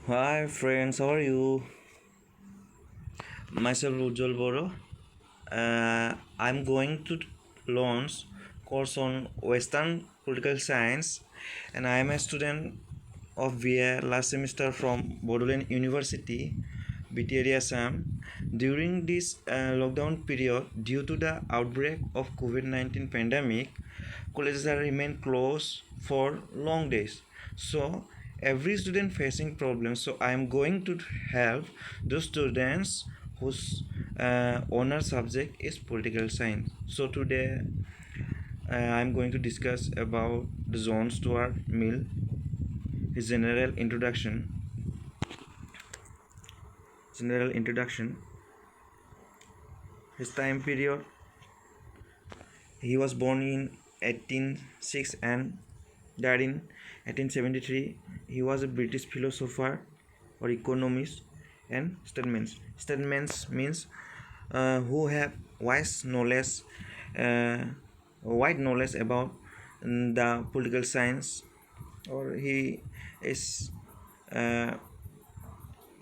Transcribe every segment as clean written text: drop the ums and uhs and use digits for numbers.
Hi friends, how are you? Myself Ujjwal Boro. I'm going to launch course on Western Political Science, and I am a student of BA last semester from Bodoland University, BT Assam. During this lockdown period, due to the outbreak of COVID-19 pandemic, colleges are remain closed for long days. So every student facing problems. So I am going to help those students whose honor subject is political science. So today I am going to discuss about the John Stuart Mill, his general introduction, his time period. He was born in 1806 and died in 1873. He was a British philosopher or economist and statesman. Statesman means who have uh, wide knowledge about the political science, or he is uh,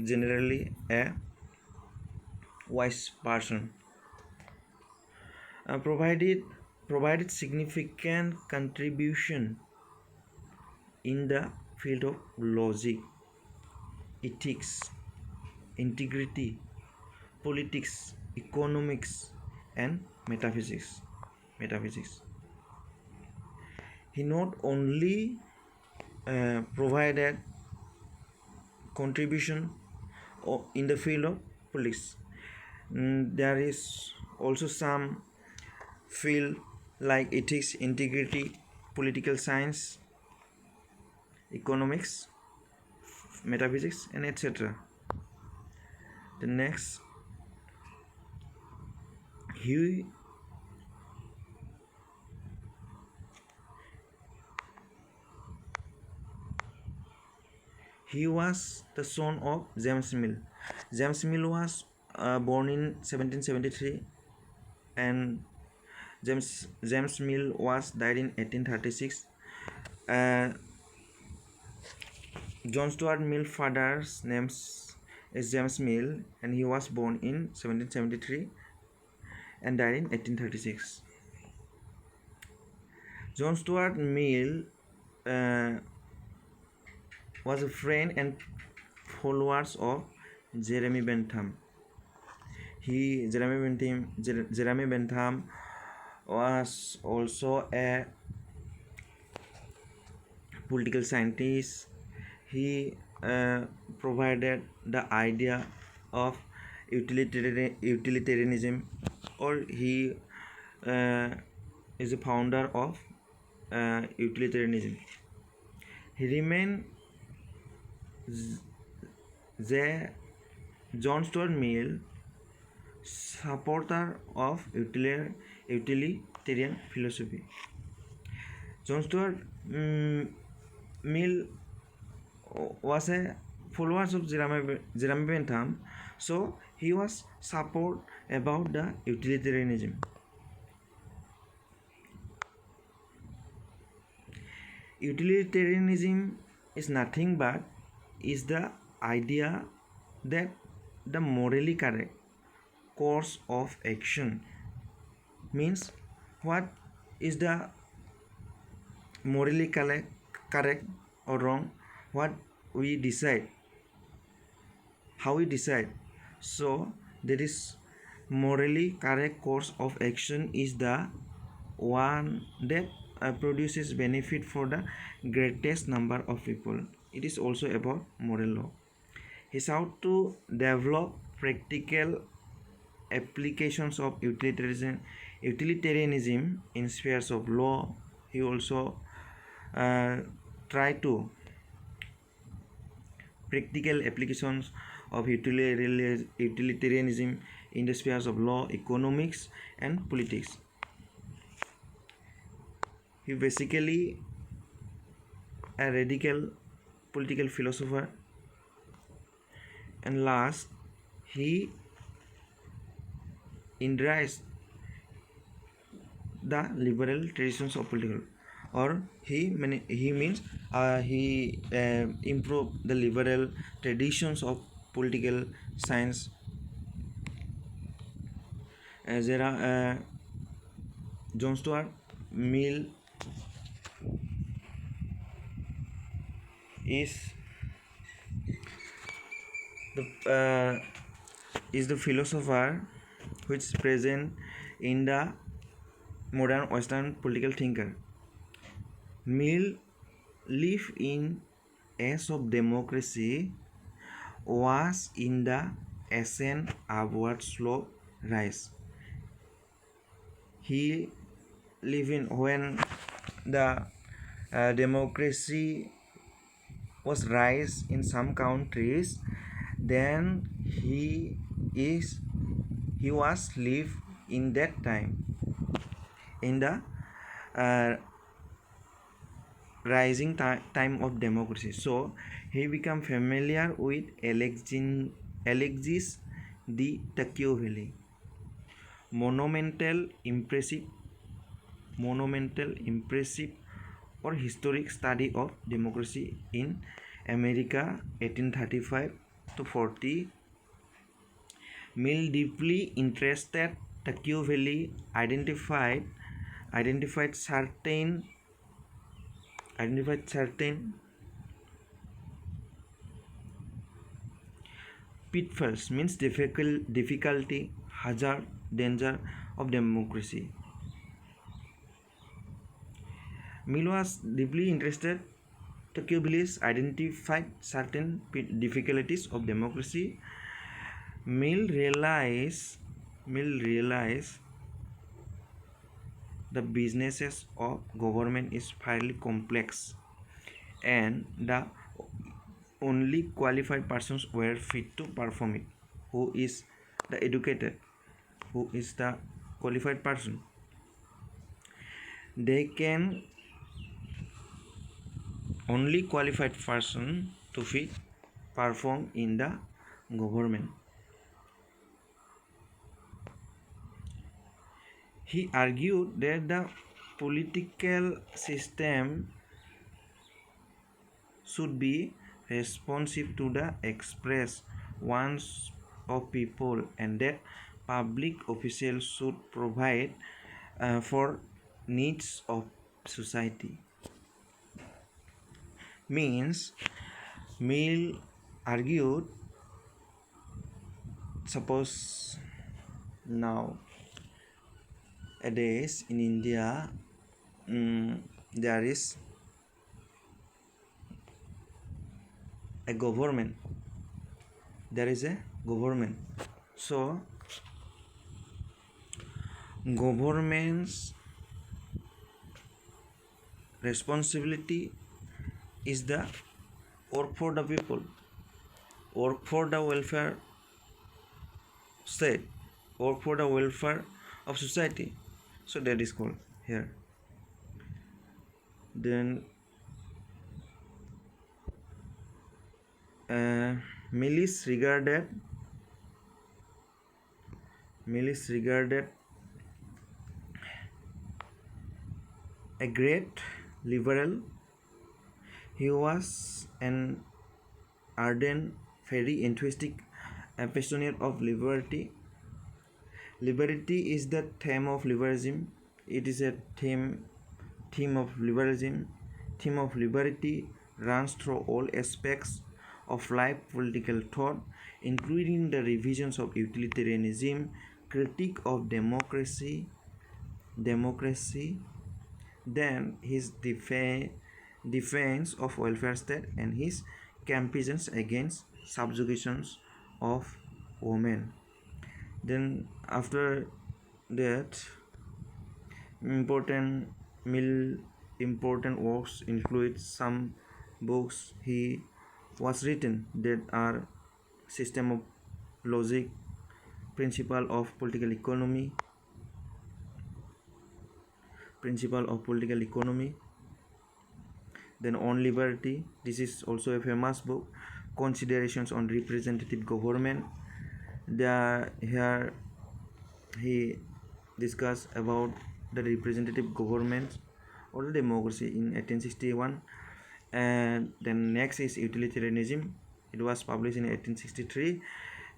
generally a wise person. uh, provided provided significant contribution in the field of logic, ethics, integrity, politics, economics, and metaphysics. He not only provided contribution in the field of politics. There is also some field like ethics, integrity, political science, economics, metaphysics, and etc. The next, he he was the son of James Mill. James Mill was born in 1773, and James Mill was died in 1836. Uh, John Stuart Mill father's name is James Mill, and he was born in 1773 and died in 1836. John Stuart Mill uh, was a friend and followers of Jeremy Bentham. Jeremy Bentham was also a political scientist. He provided the idea of utilitarianism, or he uh, is a founder of utilitarianism. He remained the John Stuart Mill supporter of utilitarian philosophy. John Stuart Mill was a follower of Jeremy Bentham, so he was support about the utilitarianism. Utilitarianism is nothing but is the idea that the morally correct course of action means what is the morally correct or wrong, what we decide, how we decide. So that is morally correct course of action is the one that produces benefit for the greatest number of people. It is also about moral law. He sought to develop practical applications of utilitarianism in spheres of law. He also tried to practical applications of utilitarianism in the spheres of law, economics, and politics. He basically a radical political philosopher, and last he embraced the liberal traditions of or he means he improved the liberal traditions of political science. There are John Stuart Mill is the philosopher which is present in the modern Western political thinker. Mill live in age of democracy was in the ascent upward slope rise. He live in when the democracy was rise in some countries, then he was live in that time in the uh, rising time of democracy. So he became familiar with Alexis de Tocqueville, monumental impressive or historic study of democracy in America 1835 to 40. Mill deeply interested Tocqueville identified certain pitfalls, means difficulty, hazard, danger of democracy. Mill was deeply interested. Tocqueville identified certain difficulties of democracy. Mill realized the businesses of government is fairly complex, and the only qualified persons were fit to perform it. Who is the educated? Who is the qualified person? They can only qualified person to fit perform in the government. He argued that the political system should be responsive to the express wants of people, and that public officials should provide for needs of society. Means Mill argued, suppose nowadays in India there is a government. So government's responsibility is the work for the people, work for the welfare state, work for the welfare of society. So that is called here. Then Mill is regarded a great liberal. He was an ardent, very enthusiastic passionate of liberty. Liberty is the theme of liberalism. It is a theme of liberalism. Theme of liberty runs through all aspects of life, political thought, including the revisions of utilitarianism, critique of democracy, then his defense of welfare state, and his campaigns against subjugations of women. Then after that, important works include some books he was written that are System of Logic, Principle of Political Economy, then On Liberty. This is also a famous book. Considerations on Representative Government. Here he discussed about the representative government or the democracy in 1861. And then next is utilitarianism. It was published in 1863.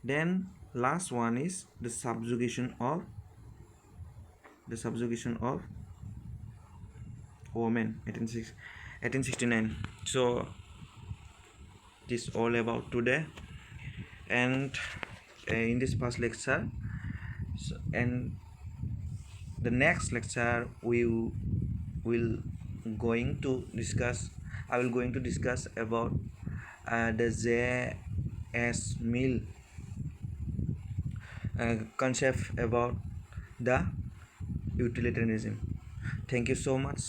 Then last one is the subjugation of women, 1869. So this all about today. And in this past lecture, and the next lecture we will going to discuss I will going to discuss about the J.S. Mill concept about the utilitarianism. Thank you so much.